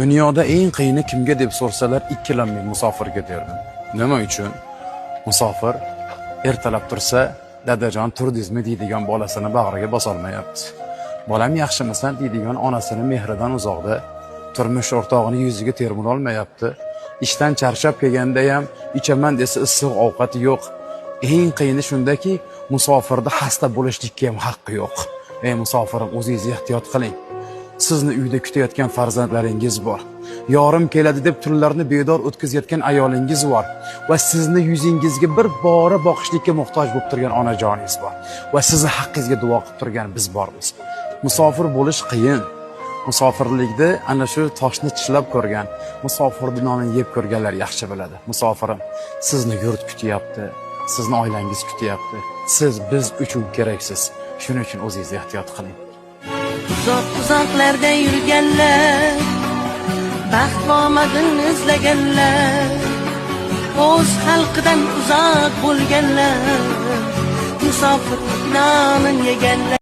Dunyoda eng qiyini kimga deb so'rasalar, ikkilanmay musofirga derdim. Nima uchun? Musofir ertalab tursa, "Dadajon, turdingizmi?" deydigan bolasini bag'riga bosa olmayapti. "Bolam, yaxshimisan?" deydigan onasini mehridan uzoqda, turmush o'rtog'ini yuziga termula olmayapti. Ishdan charchab kelganda ham ichaman desa issiq ovqati yo'q. Eng qiyini shundaki, musofirda xasta bo'lishlikka ham haqqi yo'q. Ey musofirim, o'zingiz ehtiyot qiling. Sizni uyda kutayotgan farzandlaringiz bor. Yorim keladi deb tunlarni bedor o'tkazayotgan ayolingiz bor va sizni yuzingizga bir bora boqishlikka muhtoj bo'lib turgan onajoningiz bor va sizni haqqingizga duo qilib turgan biz bormiz. Musofir bo'lish qiyin. Musofirlikda ana shu toshni tishlab ko'rgan, musofirning nonini yeb ko'rganlar yaxshi biladi. Musofirim, sizni yurt kutyapti, sizni oilangiz kutyapti. Siz biz uchun keraksiz. Shuning uchun o'zingiz ehtiyot qiling. Uzoqlarda yurganlar, baxt va omadini izlaganlar, o'z xalqidan uzoq bo'lganlar, musofir nomin yeganlar.